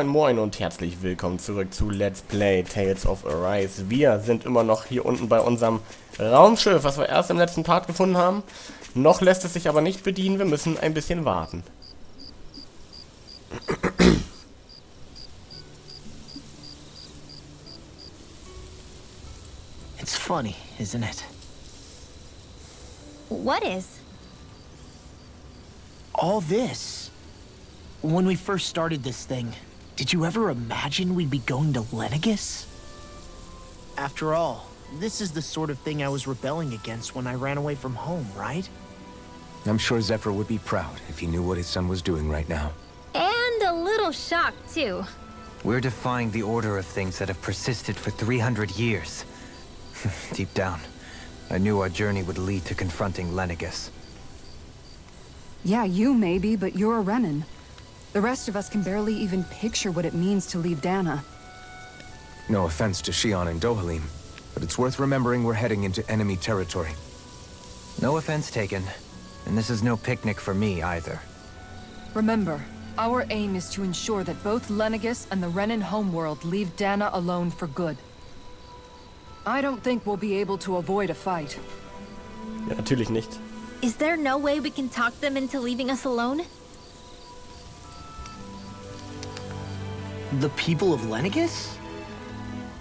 Moin Moin und herzlich willkommen zurück zu Let's Play Tales of Arise. Wir sind immer noch hier unten bei unserem Raumschiff, was wir erst im letzten Part gefunden haben. Noch lässt es sich aber nicht bedienen, wir müssen ein bisschen warten. It's funny, isn't it? What is? All this. When we first started this thing, did you ever imagine we'd be going to Lenegis? After all, this is the sort of thing I was rebelling against when I ran away from home, right? I'm sure Zephyr would be proud if he knew what his son was doing right now. And a little shocked, too. We're defying the order of things that have persisted for 300 years. Deep down, I knew our journey would lead to confronting Lenegis. Yeah, you maybe, but you're a Renan. The rest of us can barely even picture what it means to leave Dana. No offense to Shion and Dohalim, but it's worth remembering we're heading into enemy territory. No offense taken, and this is no picnic for me either. Remember, our aim is to ensure that both Lenegis and the Renan homeworld leave Dana alone for good. I don't think we'll be able to avoid a fight. Ja, natürlich nicht. Is there no way we can talk them into leaving us alone? The people of Lenegis?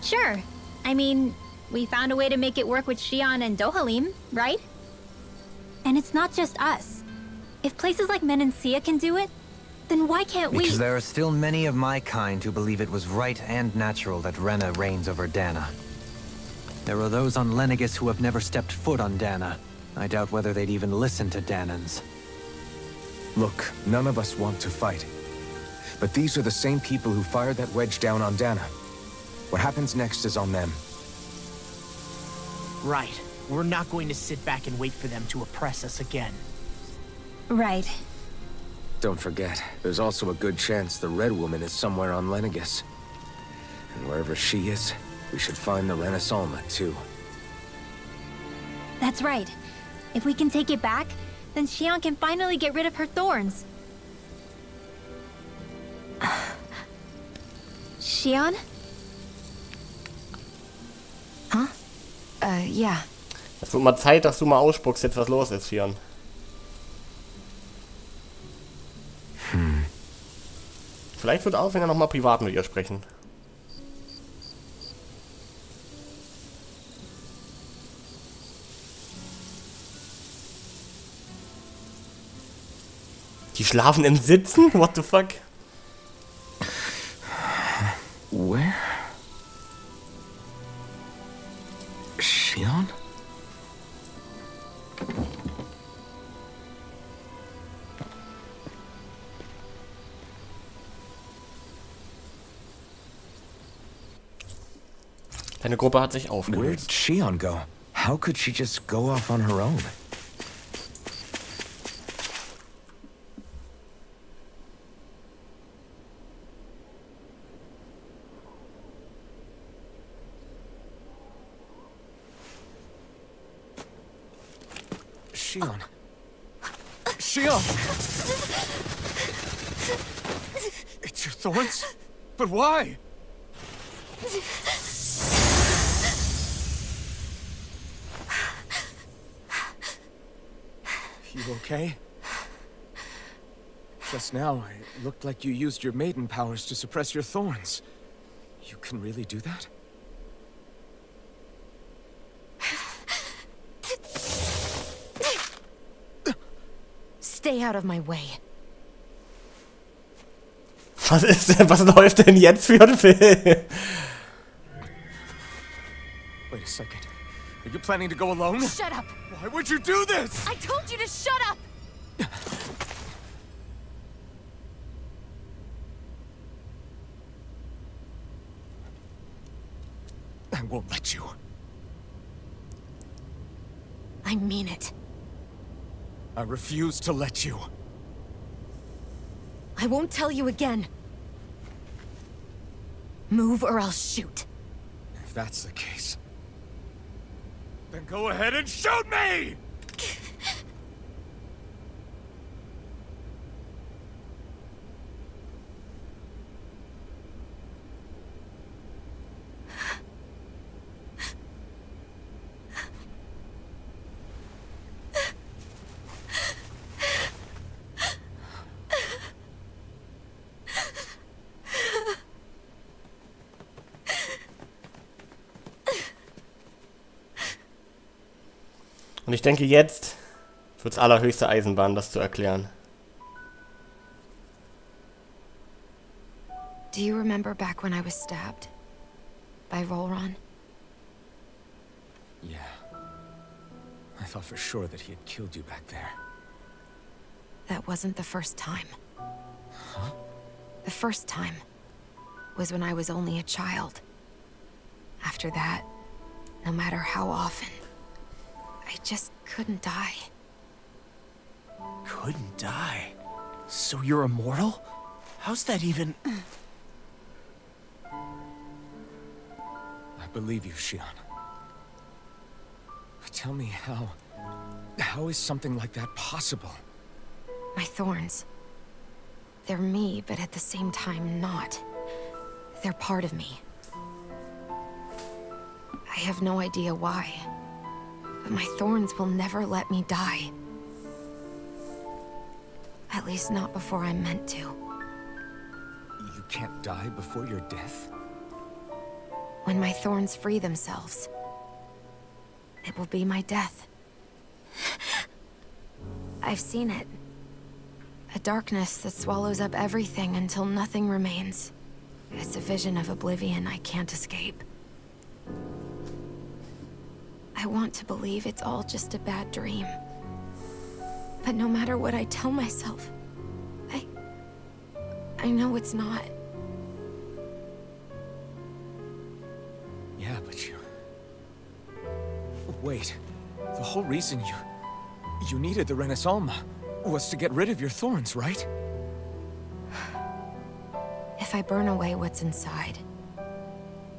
Sure. I mean, we found a way to make it work with Shion and Dohalim, right? And it's not just us. If places like Menancia can do it, then why can't we? Because there are still many of my kind who believe it was right and natural that Rena reigns over Dana. There are those on Lenegis who have never stepped foot on Dana. I doubt whether they'd even listen to Danans. Look, none of us want to fight. But these are the same people who fired that wedge down on Dana. What happens next is on them. Right. We're not going to sit back and wait for them to oppress us again. Right. Don't forget, there's also a good chance the Red Woman is somewhere on Lenegis. And wherever she is, we should find the Renaissance too. That's right. If we can take it back, then Shion can finally get rid of her thorns. Shion? Huh? Yeah. Es wird mal Zeit, dass du mal ausspuckst, jetzt was los ist, Shion. Vielleicht wird auch, wenn er noch mal privat mit ihr sprechen. Die schlafen im Sitzen? What the fuck? Where? Shion? Deine Gruppe hat sich Where'd aufgelöst. Shion go? How could she just go off on her own? Shion. Shion! It's your thorns? But why? You okay? Just now, it looked like you used your maiden powers to suppress your thorns. You can really do that? Stay out of my way. Was ist denn? Was läuft denn jetzt für ein Film? Wait a second. Are you planning to go alone? Shut up! Why would you do this? I told you to shut up! I won't let you. I mean it. I refuse to let you. I won't tell you again. Move or I'll shoot. If that's the case, then go ahead and shoot me! Und ich denke, jetzt wird's allerhöchste Eisenbahn, das zu erklären. Do you remember back when I was stabbed? By Rolron? Yeah. I thought for sure that he had killed you back there. That wasn't the first time. Huh? The first time was when I was only a child. After that, no matter how often, I just couldn't die. Couldn't die? So you're immortal? How's that even... I believe you, Shion. But tell me how is something like that possible? My thorns. They're me, but at the same time not. They're part of me. I have no idea why, but my thorns will never let me die. At least not before I'm meant to. You can't die before your death? When my thorns free themselves, it will be my death. I've seen it. A darkness that swallows up everything until nothing remains. It's a vision of oblivion I can't escape. I want to believe it's all just a bad dream. But no matter what I tell myself, I know it's not. Yeah, but you... Wait. The whole reason you needed the Renaissance was to get rid of your thorns, right? If I burn away what's inside,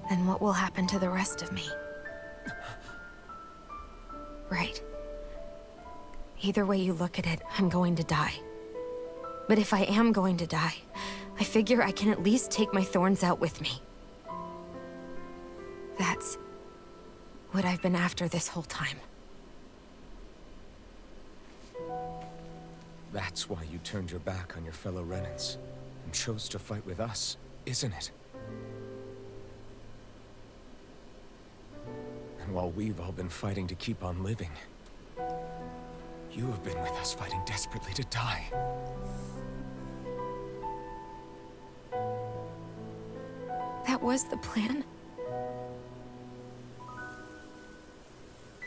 then what will happen to the rest of me? Right. Either way you look at it, I'm going to die. But if I am going to die, I figure I can at least take my thorns out with me. That's what I've been after this whole time. That's why you turned your back on your fellow Renans and chose to fight with us, isn't it? And while we've all been fighting to keep on living, you have been with us fighting desperately to die. That was the plan.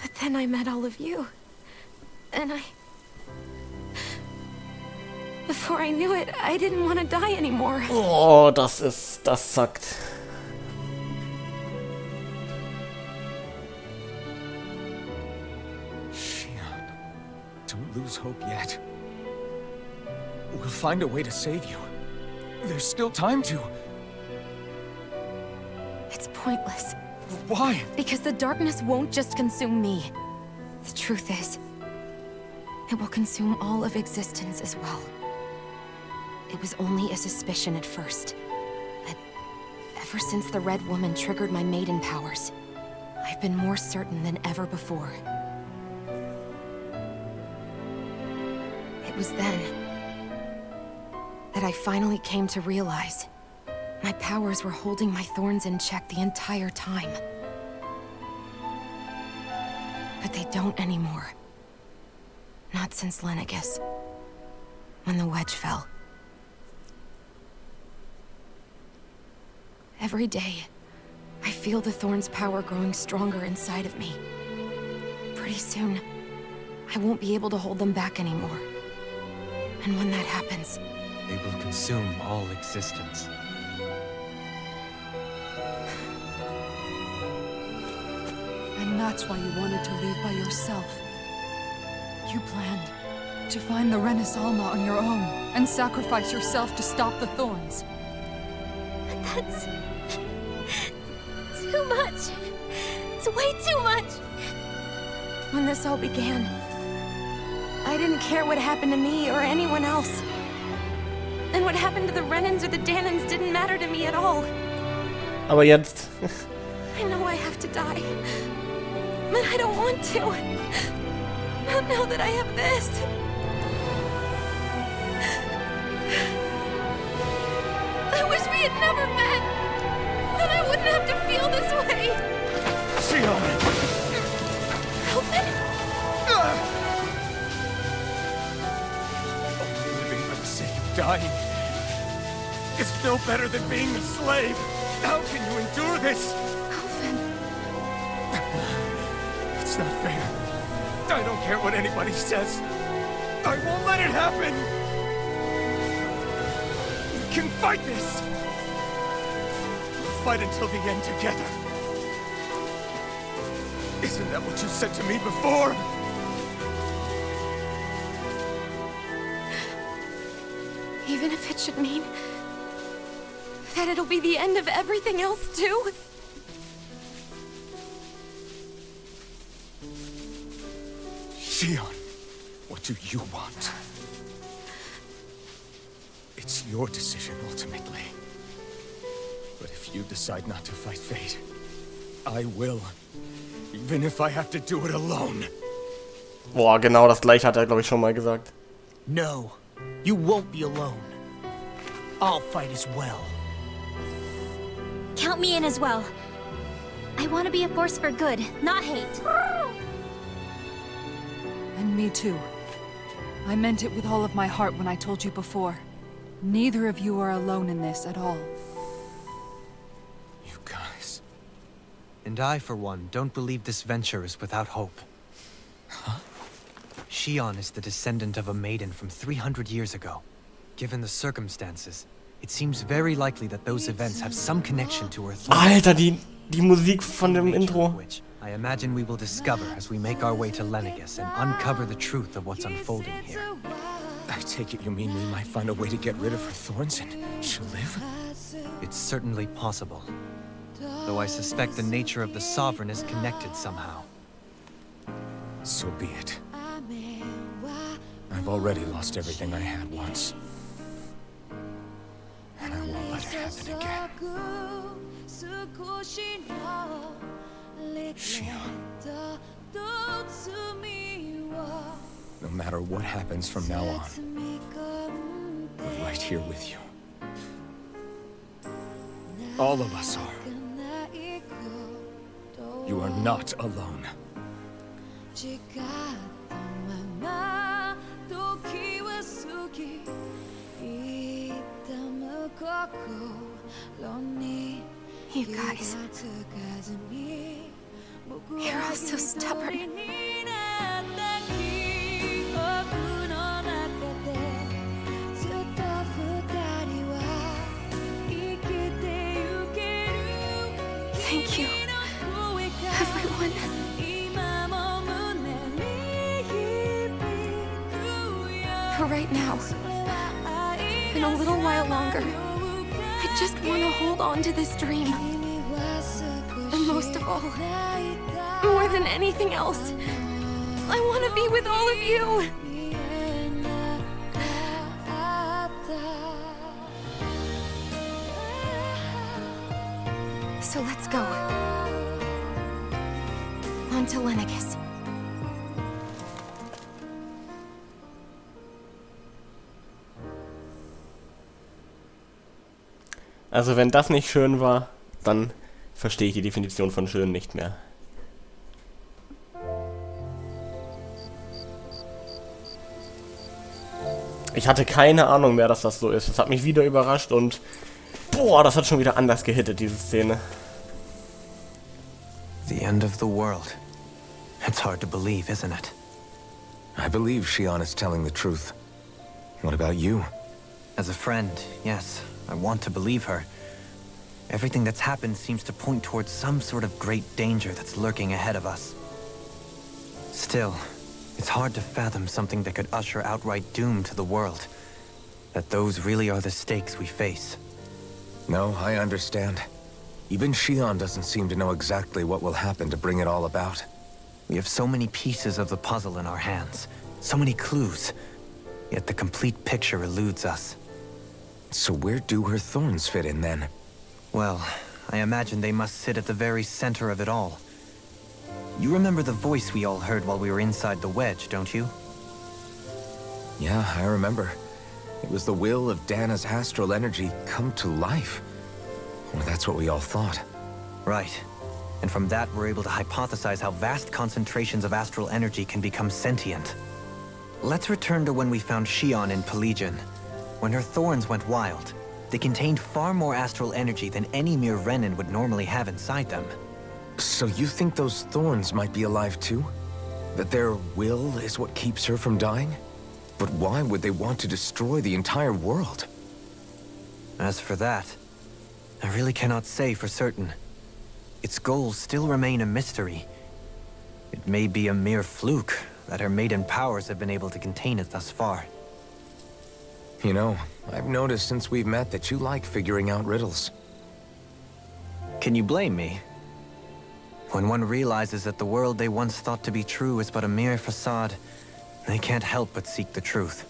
But then I met all of you. And before I knew it, I didn't want to die anymore. Oh, das zackt. Shion, don't lose hope yet. We'll find a way to save you. There's still time to... It's pointless. Why? Because the darkness won't just consume me. The truth is, it will consume all of existence as well. It was only a suspicion at first. But ever since the Red Woman triggered my maiden powers, I've been more certain than ever before. It was then that I finally came to realize my powers were holding my thorns in check the entire time. But they don't anymore. Not since Lenegis, when the wedge fell. Every day, I feel the thorn's power growing stronger inside of me. Pretty soon, I won't be able to hold them back anymore. And when that happens, They will consume all existence. And that's why you wanted to leave by yourself. You planned to find the Renaissance on your own and sacrifice yourself to stop the thorns. But that's... too much. It's way too much. when this all began, I didn't care what happened to me or anyone else. And what happened to the Renans or the Danans didn't matter to me at all. Aber jetzt... I know I have to die, but I don't want to. Not now that I have this. I wish we had never met. Then I wouldn't have to feel this way. Shion! Alvin? dying is no better than being a slave. How can you endure this? Alvin. It's not fair. I don't care what anybody says. I won't let it happen. We can fight this. We'll fight until the end together. Isn't that what you said to me before? Even if it should mean that it'll be the end of everything else, too? Shion, what do you want? It's your decision, ultimately. But if you decide not to fight fate, I will. Even if I have to do it alone. Boah, genau das gleiche hat er, glaube ich, schon mal gesagt. No, you won't be alone. I'll fight as well. Count me in as well. I want to be a force for good, not hate. And me too. I meant it with all of my heart when I told you before. Neither of you are alone in this at all. You guys... And I, for one, don't believe this venture is without hope. Huh? Shion is the descendant of a maiden from 300 years ago. Given the circumstances, it seems very likely that those events have some connection to her thought. Alter, die Musik von dem Intro. Which I imagine we will discover as we make our way to Lenegis and uncover the truth of what's unfolding here. I take it you mean we might find a way to get rid of her thorns and she'll live? It's certainly possible. Though I suspect the nature of the Sovereign is connected somehow. So be it. I've already lost everything I had once. And I won't let it happen again. Shion. No matter what happens from now on, we're right here with you. All of us are. You are not alone. You guys... You're all so stubborn. Thank you, everyone. For right now, and a little while longer, I just want to hold on to this dream. And most of all, more than anything else, I want to be with all of you. So let's go. On to Lenegis. Also wenn das nicht schön war, dann verstehe ich die Definition von schön nicht mehr. Ich hatte keine Ahnung mehr, dass das so ist. Das hat mich wieder überrascht und boah, das hat schon wieder anders gehittet, diese Szene. The end of the world. It's hard to believe, isn't it? I believe Shion is telling the truth. What about you? As a friend, yes, I want to believe her. Everything that's happened seems to point towards some sort of great danger that's lurking ahead of us. Still, it's hard to fathom something that could usher outright doom to the world. That those really are the stakes we face. No, I understand. Even Shion doesn't seem to know exactly what will happen to bring it all about. We have so many pieces of the puzzle in our hands, so many clues, yet the complete picture eludes us. So where do her thorns fit in then? Well, I imagine they must sit at the very center of it all. You remember the voice we all heard while we were inside the wedge, don't you? Yeah, I remember. It was the will of Dana's astral energy come to life. Well, that's what we all thought. Right. And from that, we're able to hypothesize how vast concentrations of astral energy can become sentient. Let's return to when we found Shion in Pelagian. When her thorns went wild, they contained far more astral energy than any mere Renin would normally have inside them. So you think those thorns might be alive too? That their will is what keeps her from dying? But why would they want to destroy the entire world? As for that, I really cannot say for certain. Its goals still remain a mystery. It may be a mere fluke that her maiden powers have been able to contain it thus far. You know, I've noticed since we've met that you like figuring out riddles. Can you blame me? When one realizes that the world they once thought to be true is but a mere facade, they can't help but seek the truth.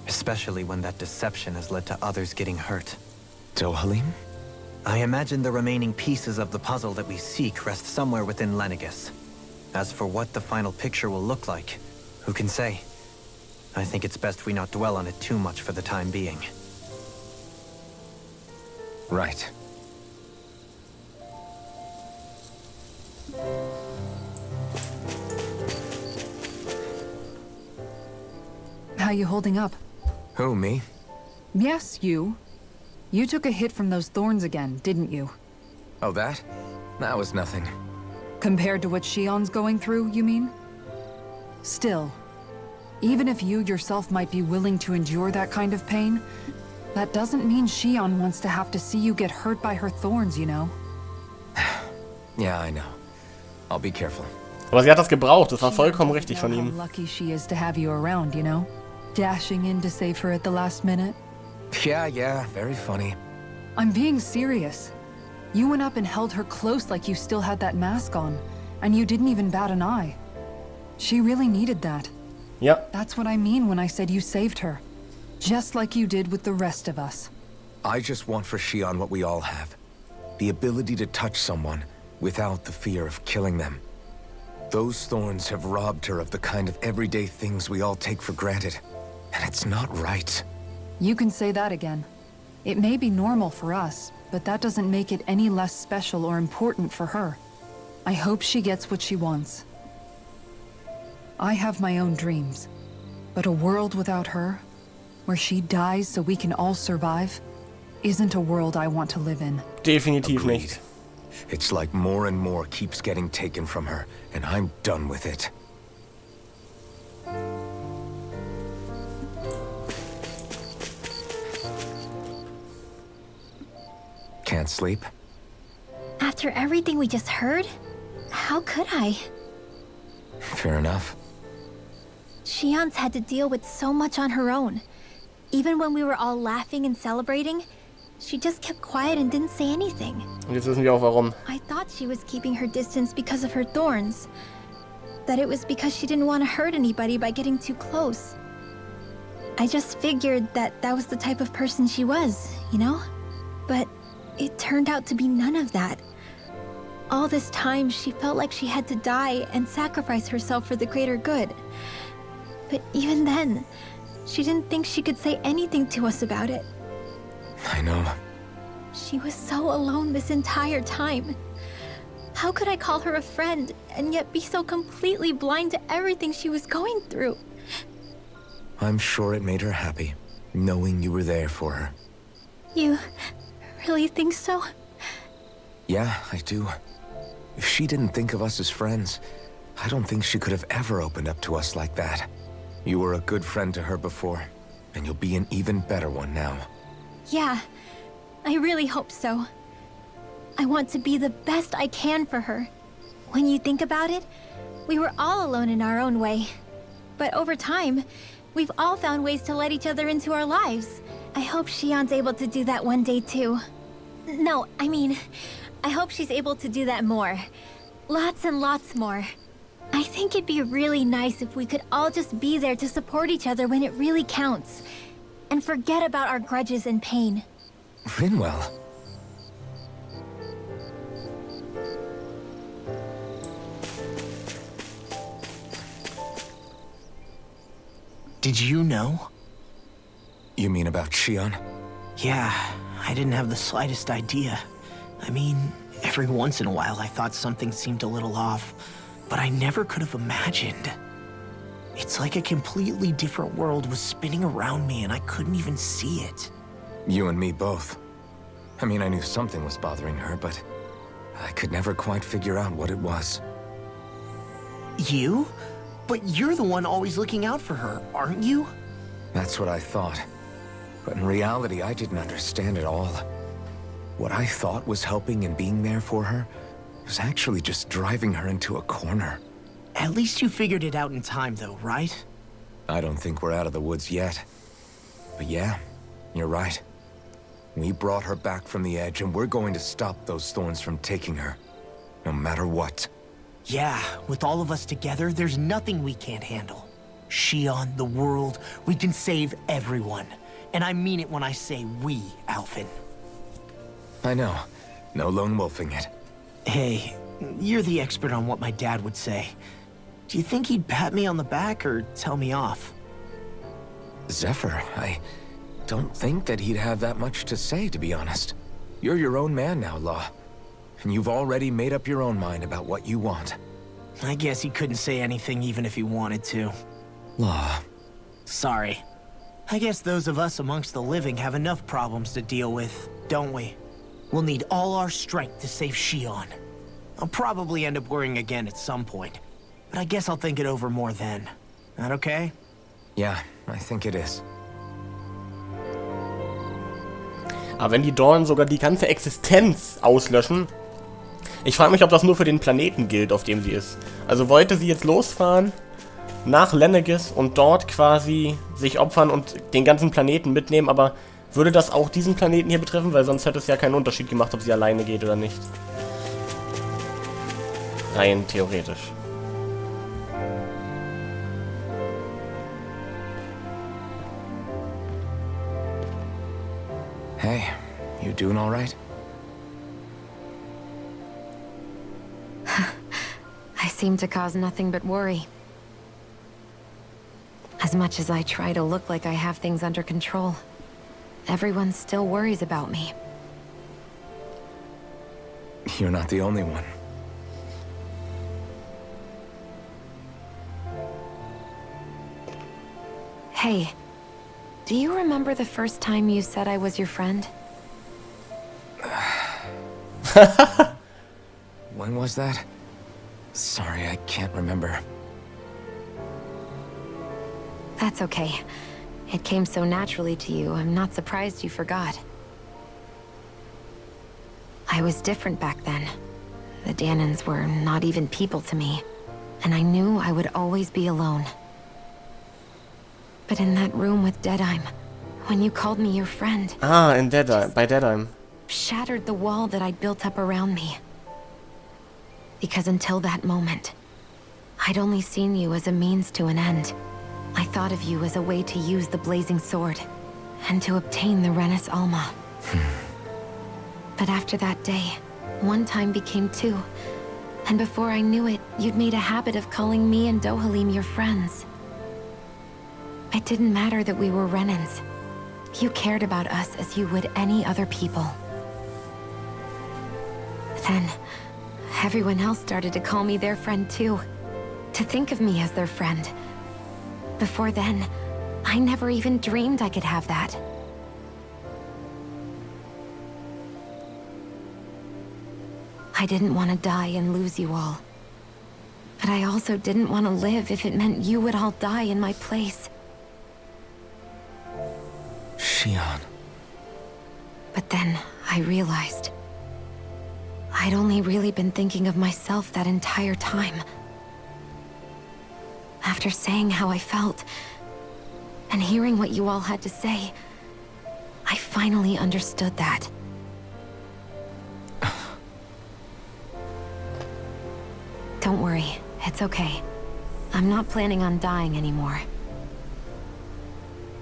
Especially when that deception has led to others getting hurt. Dohalim? I imagine the remaining pieces of the puzzle that we seek rest somewhere within Lenegis. As for what the final picture will look like, who can say? I think it's best we not dwell on it too much for the time being. Right. How you holding up? Who, me? Yes, you. You took a hit from those thorns again, didn't you? Oh, that? That was nothing. Compared to what Shion's going through, you mean? Still, even if you yourself might be willing to endure that kind of pain, that doesn't mean Shion wants to have to see you get hurt by her thorns, you know? Yeah, I know. I'll be careful. Aber sie hat das gebraucht, das war vollkommen richtig von ihm. How lucky she is to have you around, you know? Dashing in to save her at the last minute. Yeah, very funny. I'm being serious. You went up and held her close like you still had that mask on, and you didn't even bat an eye. She really needed that. Ja. That's what I mean when I said you saved her. Just like you did with the rest of us. I just want for Shion what we all have. The ability to touch someone without the fear of killing them. Those thorns have robbed her of the kind of everyday things we all take for granted. And it's not right. You can say that again. It may be normal for us, but that doesn't make it any less special or important for her. I hope she gets what she wants. I have my own dreams, but a world without her, where she dies so we can all survive, isn't a world I want to live in. Definitiv Agreed. nicht. It's like more and more keeps getting taken from her, and I'm done with it. Can't sleep? After everything we just heard, how could I? Fair enough. Shion's had to deal with so much on her own. Even when we were all laughing and celebrating, she just kept quiet and didn't say anything. Und jetzt wissen wir auch warum. I thought she was keeping her distance because of her thorns. That it was because she didn't want to hurt anybody by getting too close. I just figured that that was the type of person she was, you know? But it turned out to be none of that. All this time, she felt like she had to die and sacrifice herself for the greater good. But even then, she didn't think she could say anything to us about it. I know. She was so alone this entire time. How could I call her a friend and yet be so completely blind to everything she was going through? I'm sure it made her happy, knowing you were there for her. You really think so? Yeah, I do. If she didn't think of us as friends, I don't think she could have ever opened up to us like that. You were a good friend to her before, and you'll be an even better one now. Yeah, I really hope so. I want to be the best I can for her. When you think about it, we were all alone in our own way. But over time, we've all found ways to let each other into our lives. I hope Shion's able to do that one day too. No, I mean, I hope she's able to do that more. Lots and lots more. I think it'd be really nice if we could all just be there to support each other when it really counts. And forget about our grudges and pain. Rinwell. Did you know? You mean about Shion? Yeah, I didn't have the slightest idea. I mean, every once in a while I thought something seemed a little off, but I never could have imagined. It's like a completely different world was spinning around me and I couldn't even see it. You and me both. I mean, I knew something was bothering her, but I could never quite figure out what it was. You? But you're the one always looking out for her, aren't you? That's what I thought. But in reality, I didn't understand it all. What I thought was helping and being there for her was actually just driving her into a corner. At least you figured it out in time, though, right? I don't think we're out of the woods yet. But yeah, you're right. We brought her back from the edge, and we're going to stop those thorns from taking her. No matter what. Yeah, with all of us together, there's nothing we can't handle. Shion, the world, we can save everyone. And I mean it when I say we, Alphen. I know. No lone wolfing it. Hey, you're the expert on what my dad would say. Do you think he'd pat me on the back or tell me off? Zephyr, I don't think that he'd have that much to say, to be honest. You're your own man now, Law. And you've already made up your own mind about what you want. I guess he couldn't say anything even if he wanted to. Law. Sorry. I guess those of us amongst the living have enough problems to deal with, don't we? We'll need all our strength to save Shion. I'll probably end up worrying again at some point, but I guess I'll think it over more then. That okay? Yeah, I think it is. Aber wenn die Dornen sogar die ganze Existenz auslöschen, ich frage mich, ob das nur für den Planeten gilt, auf dem sie ist. Also wollte sie jetzt losfahren nach Lenegis und dort quasi sich opfern und den ganzen Planeten mitnehmen, aber würde das auch diesen Planeten hier betreffen? Weil sonst hätte es ja keinen Unterschied gemacht, ob sie alleine geht oder nicht. Rein theoretisch. Hey, you doing all right? I seem to cause nothing but worry. As much as I try to look like I have things under control, everyone still worries about me. You're not the only one. Hey, do you remember the first time you said I was your friend? When was that? Sorry, I can't remember. That's okay. It came so naturally to you, I'm not surprised you forgot. I was different back then. The Danans were not even people to me, and I knew I would always be alone. But in that room with Deadheim, when you called me your friend... Ah, in Deadheim, bei Deadheim. ...shattered the wall that I'd built up around me. Because until that moment, I'd only seen you as a means to an end. I thought of you as a way to use the blazing sword, and to obtain the Renis Alma. But after that day, one time became two, and before I knew it, you'd made a habit of calling me and Dohalim your friends. It didn't matter that we were Renans. You cared about us as you would any other people. Then, everyone else started to call me their friend too. To think of me as their friend. Before then, I never even dreamed I could have that. I didn't want to die and lose you all. But I also didn't want to live if it meant you would all die in my place. Shion. But then I realized I'd only really been thinking of myself that entire time. After saying how I felt, and hearing what you all had to say, I finally understood that. Don't worry, it's okay. I'm not planning on dying anymore.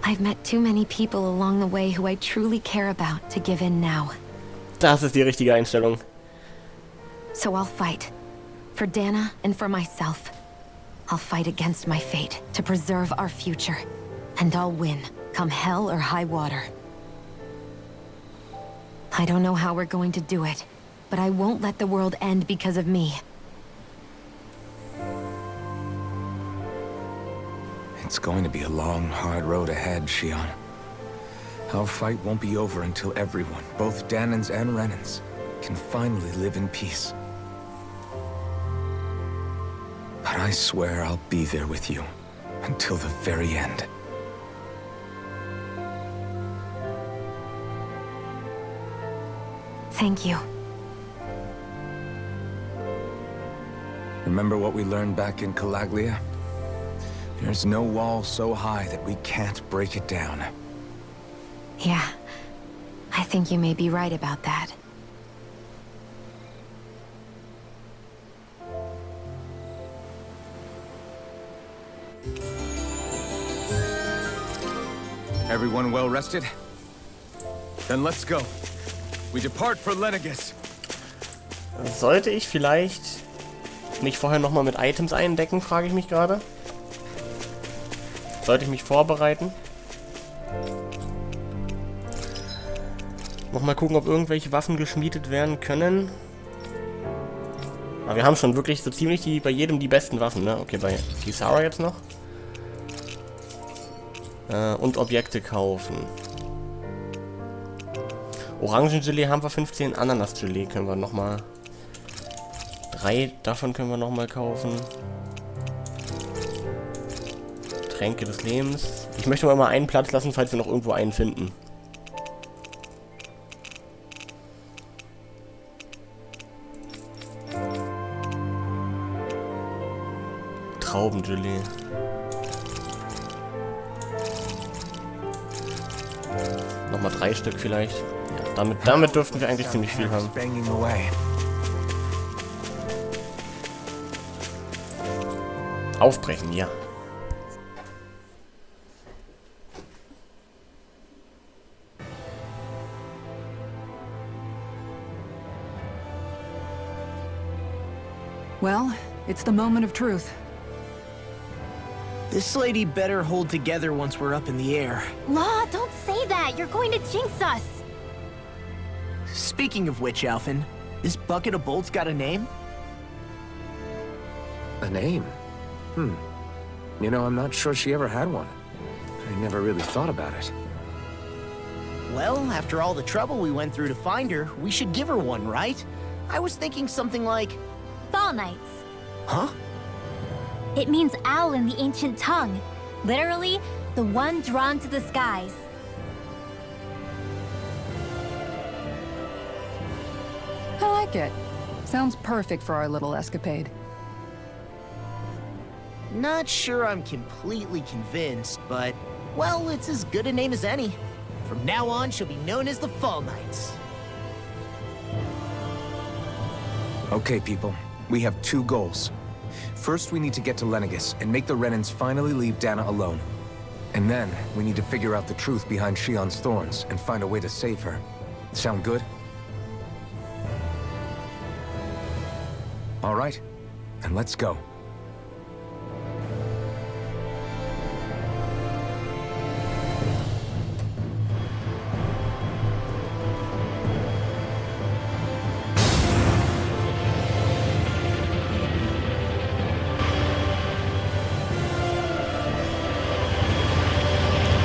I've met too many people along the way who I truly care about to give in now. Das ist die richtige Einstellung. So I'll fight. For Dana and for myself. I'll fight against my fate to preserve our future. And I'll win, come hell or high water. I don't know how we're going to do it, but I won't let the world end because of me. It's going to be a long, hard road ahead, Shion. Our fight won't be over until everyone, both Danans and Renans, can finally live in peace. But I swear I'll be there with you until the very end. Thank you. Remember what we learned back in Calaglia? There's no wall so high that we can't break it down. Yeah. I think you may be right about that. Everyone well rested? Then let's go. We depart for Lenegis. Sollte ich vielleicht mich vorher nochmal mit Items eindecken, frage ich mich gerade. Sollte ich mich vorbereiten? Nochmal gucken, ob irgendwelche Waffen geschmiedet werden können. Aber wir haben schon wirklich so ziemlich bei jedem die besten Waffen, ne? Okay, bei Kisara jetzt noch. Und Objekte kaufen. Orangengelee haben wir 15, Ananasgelee können wir nochmal. 3 davon können wir nochmal kaufen. Tränke des Lebens. Ich möchte mal einen Platz lassen, falls wir noch irgendwo einen finden. Traubengelee. Nochmal 3 Stück vielleicht. Ja, damit dürften wir eigentlich ziemlich viel haben. Aufbrechen, ja. Well, it's the moment of truth. This lady better hold together once we're up in the air. Law, don't say that. You're going to jinx us. Speaking of which, Alphen, this bucket of bolts got a name? A name? You know, I'm not sure she ever had one. I never really thought about it. Well, after all the trouble we went through to find her, we should give her one, right? I was thinking something like... Fall Knights. Huh? It means owl in the ancient tongue. Literally, the one drawn to the skies. I like it. Sounds perfect for our little escapade. Not sure I'm completely convinced, but... Well, it's as good a name as any. From now on, she'll be known as the Fall Knights. Okay, people. We have 2 goals. First, we need to get to Lenegis and make the Renans finally leave Dana alone. And then, we need to figure out the truth behind Shion's thorns and find a way to save her. Sound good? All right, then let's go.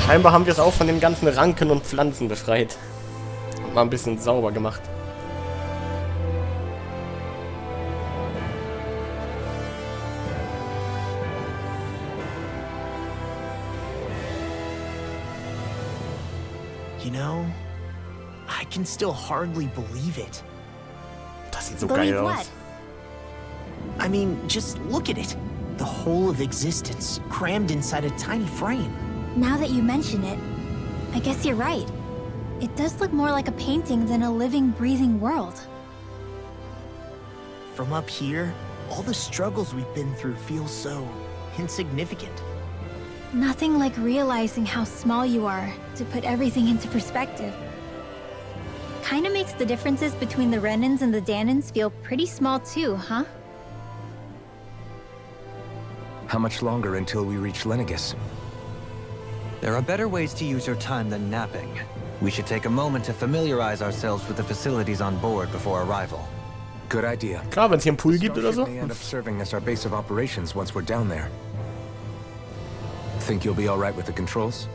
Scheinbar haben wir es auch von den ganzen Ranken und Pflanzen befreit. Und mal ein bisschen sauber gemacht. You know, I can still hardly believe it. Das sieht so geil aus. I mean, just look at it. The whole of existence, crammed inside a tiny frame. Now that you mention it, I guess you're right. It does look more like a painting than a living, breathing world. From up here, all the struggles we've been through feel so insignificant. Nothing like realizing how small you are to put everything into perspective. Kinda makes the differences between the Renans and the Danans feel pretty small too, huh? How much longer until we reach Lenegis? There are better ways to use your time than napping. We should take a moment to familiarize ourselves with the facilities on board before arrival. Good idea. Klar, wenn es hier einen Pool gibt oder so. May end up serving as our base of operations once we're down there. Think you'll be all right with the controls?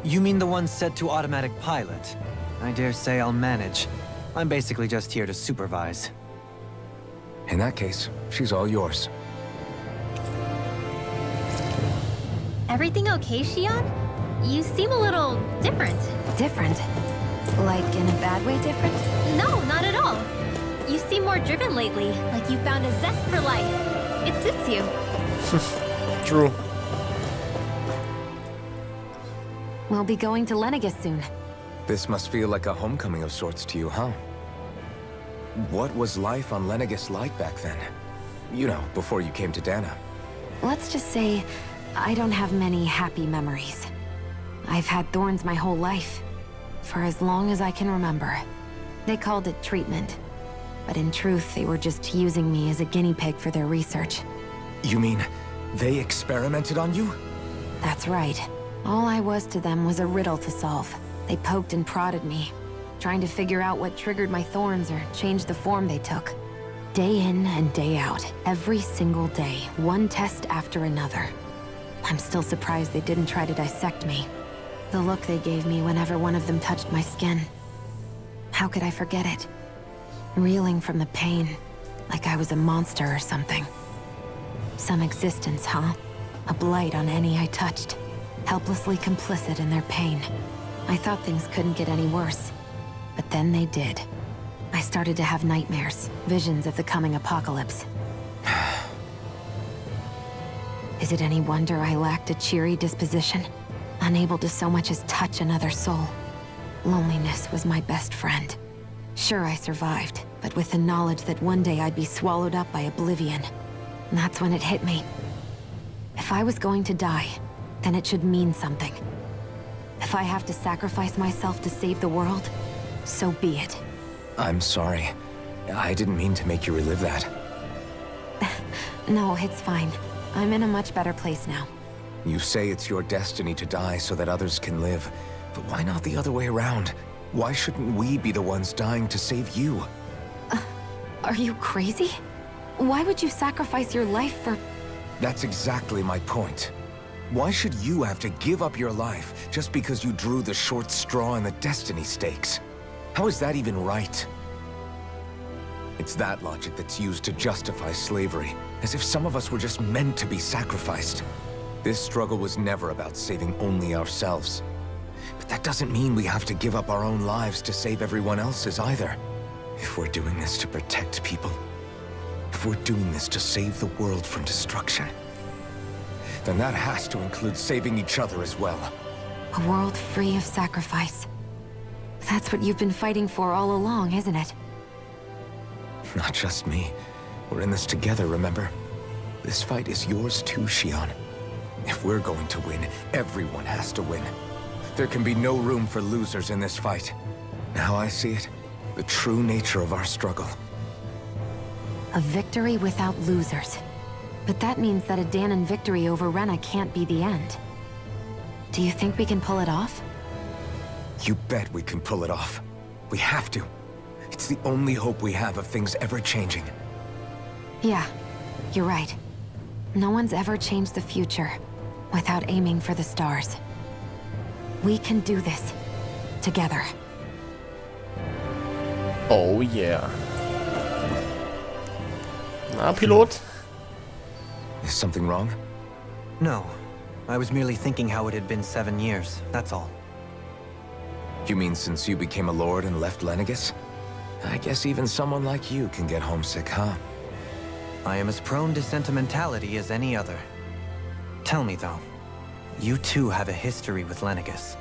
You mean the one set to automatic pilot? I dare say I'll manage. I'm basically just here to supervise. In that case, she's all yours. Everything okay, Shion? You seem a little different. Different? Like in a bad way different? No, not at all. You seem more driven lately, like you found a zest for life. It suits you. True. We'll be going to Lenegis soon. This must feel like a homecoming of sorts to you, huh? What was life on Lenegis like back then? You know, before you came to Dana. Let's just say, I don't have many happy memories. I've had thorns my whole life. For as long as I can remember. They called it treatment. But in truth, they were just using me as a guinea pig for their research. You mean, they experimented on you? That's right. All I was to them was a riddle to solve. They poked and prodded me, trying to figure out what triggered my thorns or changed the form they took. Day in and day out, every single day, one test after another. I'm still surprised they didn't try to dissect me. The look they gave me whenever one of them touched my skin. How could I forget it? Reeling from the pain, like I was a monster or something. Some existence, huh? A blight on any I touched. Helplessly complicit in their pain. I thought things couldn't get any worse. But then they did. I started to have nightmares, visions of the coming apocalypse. Is it any wonder I lacked a cheery disposition? Unable to so much as touch another soul. Loneliness was my best friend. Sure, I survived, but with the knowledge that one day I'd be swallowed up by oblivion. And that's when it hit me. If I was going to die, then it should mean something. If I have to sacrifice myself to save the world, so be it. I'm sorry. I didn't mean to make you relive that. No, it's fine. I'm in a much better place now. You say it's your destiny to die so that others can live. But why not the other way around? Why shouldn't we be the ones dying to save you? Are you crazy? Why would you sacrifice your life for... That's exactly my point. Why should you have to give up your life just because you drew the short straw in the destiny stakes? How is that even right? It's that logic that's used to justify slavery, as if some of us were just meant to be sacrificed. This struggle was never about saving only ourselves. But that doesn't mean we have to give up our own lives to save everyone else's either. If we're doing this to protect people, if we're doing this to save the world from destruction, then that has to include saving each other as well. A world free of sacrifice. That's what you've been fighting for all along, isn't it? Not just me. We're in this together, remember? This fight is yours too, Shion. If we're going to win, everyone has to win. There can be no room for losers in this fight. Now I see it, the true nature of our struggle. A victory without losers. But that means that a Danon victory over Rena can't be the end. Do you think we can pull it off? You bet we can pull it off. We have to. It's the only hope we have of things ever changing. Yeah, you're right. No one's ever changed the future without aiming for the stars. We can do this. Together. Oh yeah. Na, Pilot? Is something wrong? No. I was merely thinking how it had been 7 years, that's all. You mean since you became a lord and left Lenegis? I guess even someone like you can get homesick, huh? I am as prone to sentimentality as any other. Tell me, though. You too have a history with Lenegis.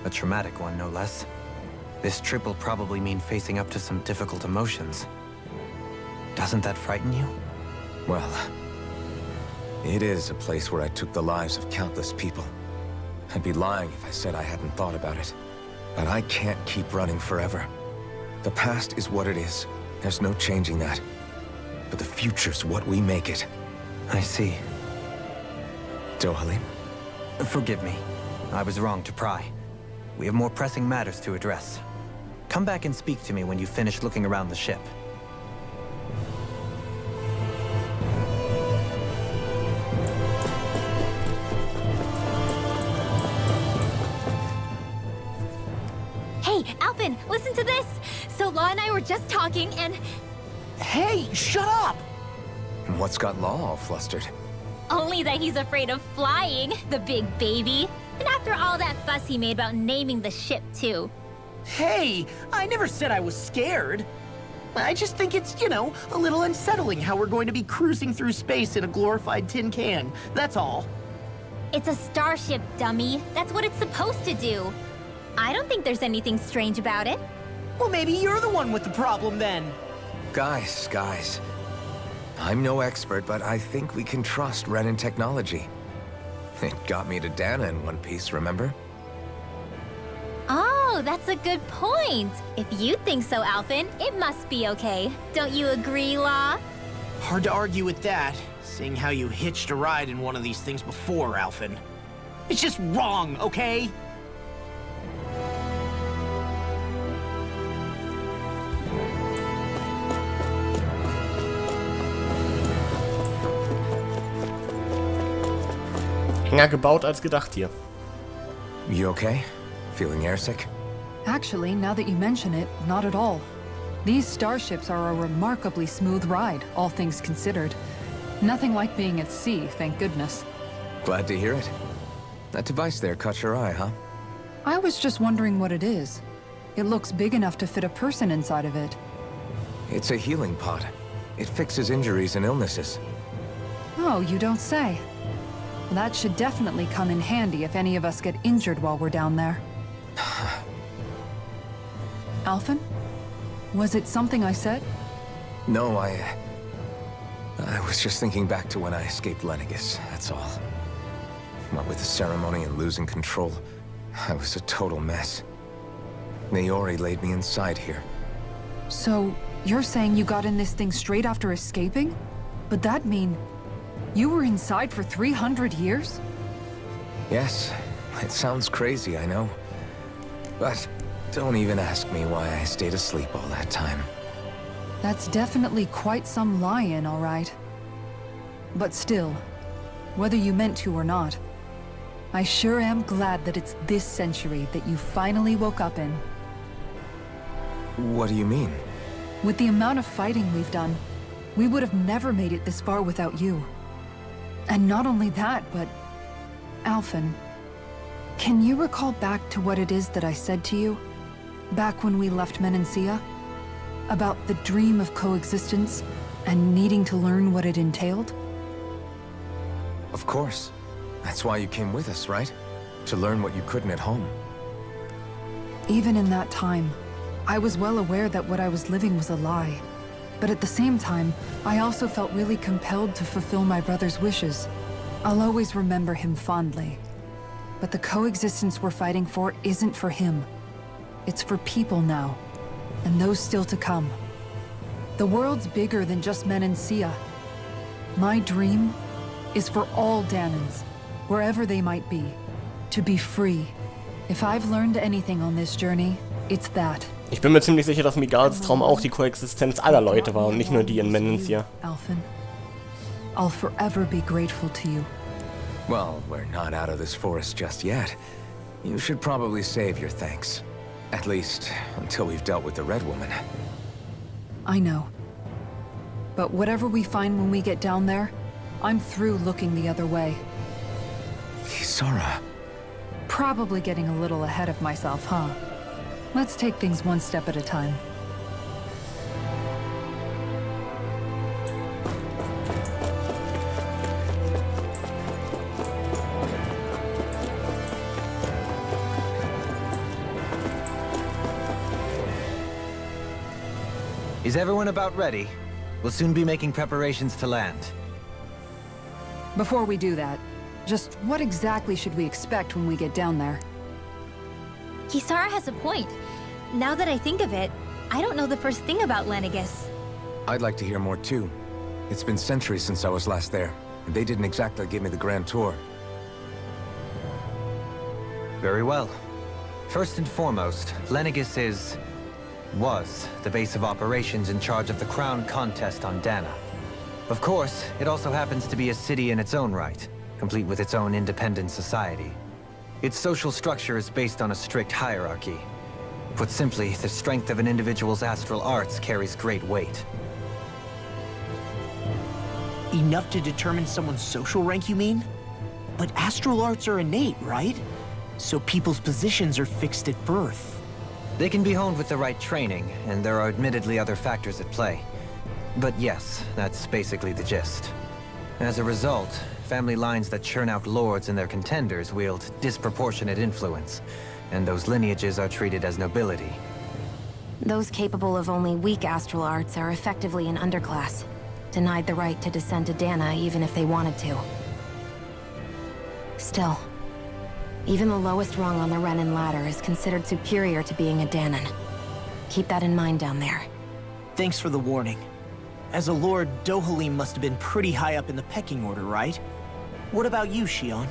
A traumatic one, no less. This trip will probably mean facing up to some difficult emotions. Doesn't that frighten you? Well, it is a place where I took the lives of countless people. I'd be lying if I said I hadn't thought about it. But I can't keep running forever. The past is what it is. There's no changing that. But the future's what we make it. I see. Dohalim? Forgive me. I was wrong to pry. We have more pressing matters to address. Come back and speak to me when you finish looking around the ship. listen to this. So Law and I were just talking and... Hey, shut up! What's got Law all flustered? Only that he's afraid of flying, the big baby. And after all that fuss he made about naming the ship, too. Hey, I never said I was scared. I just think it's, you know, a little unsettling how we're going to be cruising through space in a glorified tin can. That's all. It's a starship, dummy. That's what it's supposed to do. I don't think there's anything strange about it. Well, maybe you're the one with the problem then. Guys. I'm no expert, but I think we can trust Renan technology. It got me to Dana in one piece, remember? Oh, that's a good point. If you think so, Alphen, it must be okay. Don't you agree, Law? Hard to argue with that, seeing how you hitched a ride in one of these things before, Alphen. It's just wrong, okay? Enger gebaut als gedacht hier. You okay? Feeling airsick? Actually, now that you mention it, not at all. These starships are a remarkably smooth ride, all things considered. Nothing like being at sea, thank goodness. Glad to hear it. That device there caught your eye, huh? I was just wondering what it is. It looks big enough to fit a person inside of it. It's a healing pod. It fixes injuries and illnesses. Oh, you don't say. That should definitely come in handy if any of us get injured while we're down there. Alphen? Was it something I said? No, I was just thinking back to when I escaped Lenegis, that's all. What with the ceremony and losing control, I was a total mess. Naori laid me inside here. So, you're saying you got in this thing straight after escaping? But that mean... you were inside for 300 years? Yes, it sounds crazy, I know. But don't even ask me why I stayed asleep all that time. That's definitely quite some lie-in, all right. But still, whether you meant to or not, I sure am glad that it's this century that you finally woke up in. What do you mean? With the amount of fighting we've done, we would have never made it this far without you. And not only that, but... Alphen, can you recall back to what it is that I said to you? Back when we left Menancia? About the dream of coexistence, and needing to learn what it entailed? Of course. That's why you came with us, right? To learn what you couldn't at home. Even in that time, I was well aware that what I was living was a lie. But at the same time, I also felt really compelled to fulfill my brother's wishes. I'll always remember him fondly. But the coexistence we're fighting for isn't for him. It's for people now, and those still to come. The world's bigger than just Menancia. My dream is for all Danans, wherever they might be, to be free. If I've learned anything on this journey, it's that. Ich bin mir ziemlich sicher, dass Migals Traum auch die Koexistenz aller Leute war und nicht nur die in Menancia. Alphen, I'll forever be grateful to you. Well, we're not out of this forest just yet. You should probably save your thanks. At least, until we've dealt with the Red Woman. I know. But whatever we find when we get down there, I'm through looking the other way. Kisara. Probably getting a little ahead of myself, huh? Let's take things one step at a time. Is everyone about ready? We'll soon be making preparations to land. Before we do that, just what exactly should we expect when we get down there? Kisara has a point. Now that I think of it, I don't know the first thing about Lenegis. I'd like to hear more too. It's been centuries since I was last there, and they didn't exactly give me the grand tour. Very well. First and foremost, Lenegis was the base of operations in charge of the crown contest on Dana. Of course, it also happens to be a city in its own right, complete with its own independent society. Its social structure is based on a strict hierarchy. Put simply, the strength of an individual's astral arts carries great weight. Enough to determine someone's social rank, you mean? But astral arts are innate, right? So people's positions are fixed at birth. They can be honed with the right training, and there are admittedly other factors at play. But yes, that's basically the gist. As a result, family lines that churn out lords and their contenders wield disproportionate influence, and those lineages are treated as nobility. Those capable of only weak astral arts are effectively an underclass, denied the right to descend to Dana even if they wanted to. Still, even the lowest rung on the Renan ladder is considered superior to being a Danan. Keep that in mind down there. Thanks for the warning. As a lord, Dohalim must have been pretty high up in the pecking order, right? What about you, Shion?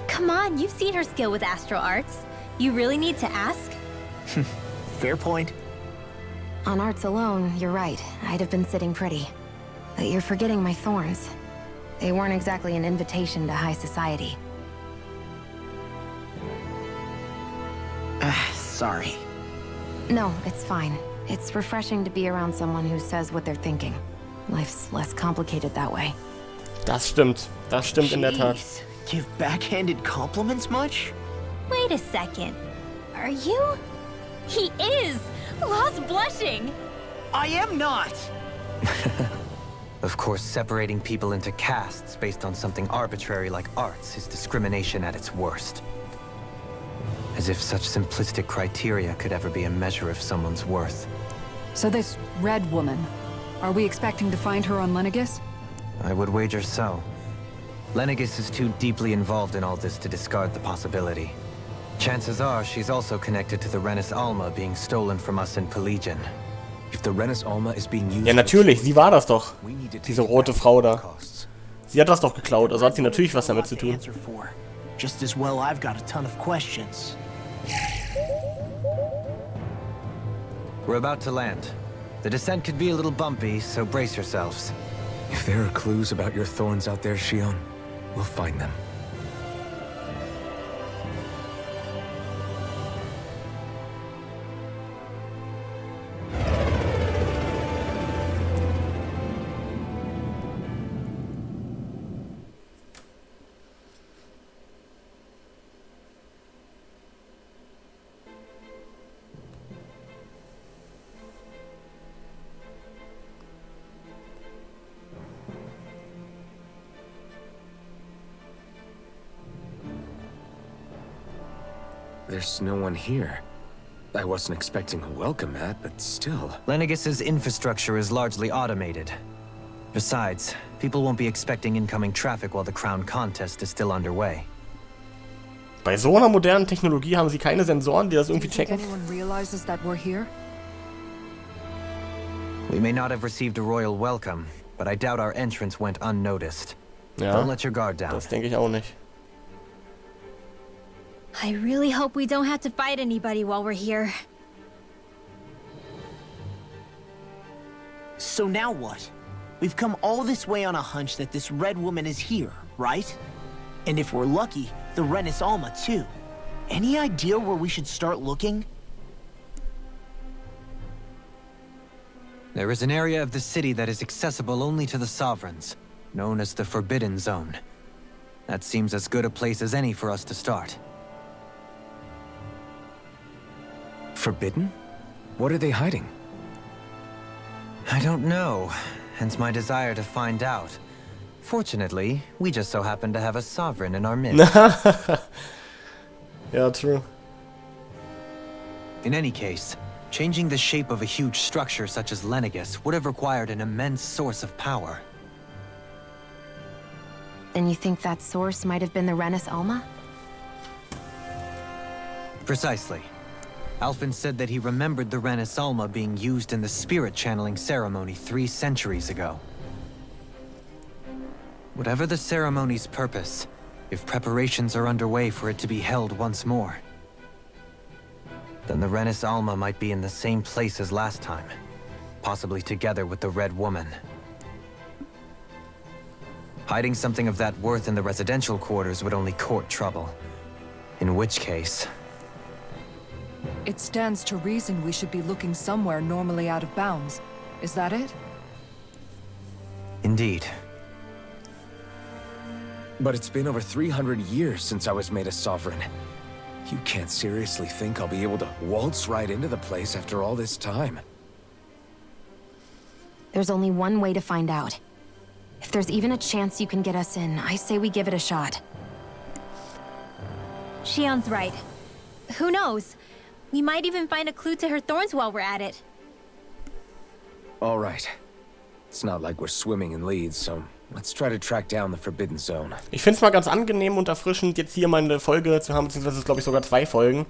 Come on, you've seen her skill with astral arts. You really need to ask? Fair point. On arts alone, you're right. I'd have been sitting pretty. But you're forgetting my thorns. They weren't exactly an invitation to high society. Sorry. No, it's fine. It's refreshing to be around someone who says what they're thinking. Life's less complicated that way. Das stimmt in der Tat. Jeez, give backhanded compliments much? Wait a second. Are you? He is! Lost blushing! I am not! Of course, separating people into castes based on something arbitrary like arts is discrimination at its worst. As if such simplistic criteria could ever be a measure of someone's worth. So this red woman, are we expecting to find her on Lenegis? I would wager so. Lenegis is too deeply involved in all this to discard the possibility. Chances are she's also connected to the Renis Alma being stolen from us in Pelagian. If the Renis Alma is being used, Ja, natürlich, sie war das doch. Diese rote Frau da. Sie hat das doch geklaut, also hat sie natürlich was damit zu tun. Just as well I've got a ton of questions. We're about to land. The descent could be a little bumpy, so brace yourselves. If there are clues about your thorns out there, Shion, we'll find them. There's no one here. I wasn't expecting a welcome mat, but still. Lenegis's infrastructure is largely automated. Besides, people won't be expecting incoming traffic while the crown contest is still underway. Bei so einer modernen Technologie haben sie keine Sensoren, die das irgendwie checken? Anyone realizes that we're here? We may not have received a royal welcome, but I doubt our entrance went unnoticed. Ja, Don't let your guard down. das denke ich auch nicht. I really hope we don't have to fight anybody while we're here. So now what? We've come all this way on a hunch that this red woman is here, right? And if we're lucky, the Renis Alma too. Any idea where we should start looking? There is an area of the city that is accessible only to the sovereigns, known as the Forbidden Zone. That seems as good a place as any for us to start. Forbidden? What are they hiding? I don't know, hence my desire to find out. Fortunately, we just so happen to have a sovereign in our midst. Ja, true. In any case, changing the shape of a huge structure such as Lenegis would have required an immense source of power. Then you think that source might have been the Renis Alma? Precisely. Alphen said that he remembered the Renis Alma being used in the spirit channeling ceremony 3 centuries ago. Whatever the ceremony's purpose, if preparations are underway for it to be held once more, then the Renis Alma might be in the same place as last time, possibly together with the Red Woman. Hiding something of that worth in the residential quarters would only court trouble. In which case, It stands to reason we should be looking somewhere normally out of bounds. Is that it? Indeed. But it's been over 300 years since I was made a sovereign. You can't seriously think I'll be able to waltz right into the place after all this time. There's only one way to find out. If there's even a chance you can get us in, I say we give it a shot. Shion's right. Who knows? We might even find a clue to her thorns while we're at it. All right. It's not like we're swimming in leads, so let's try to track down the Forbidden Zone. Ich finde es mal ganz angenehm und erfrischend, jetzt hier mal eine Folge zu haben, beziehungsweise glaube ich sogar 2 Folgen,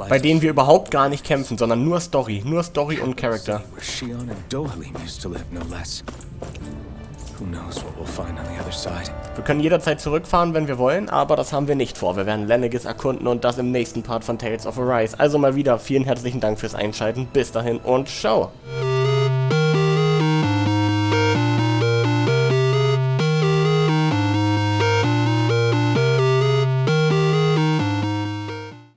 bei denen wir überhaupt gar nicht kämpfen, sondern nur Story und Charakter. Where Shion and Dohalim used to live, no less. Who knows what we'll find on the other side. Wir können jederzeit zurückfahren, wenn wir wollen, aber das haben wir nicht vor. Wir werden Lenegis erkunden und das im nächsten Part von Tales of Arise. Also mal wieder vielen herzlichen Dank fürs Einschalten. Bis dahin und ciao!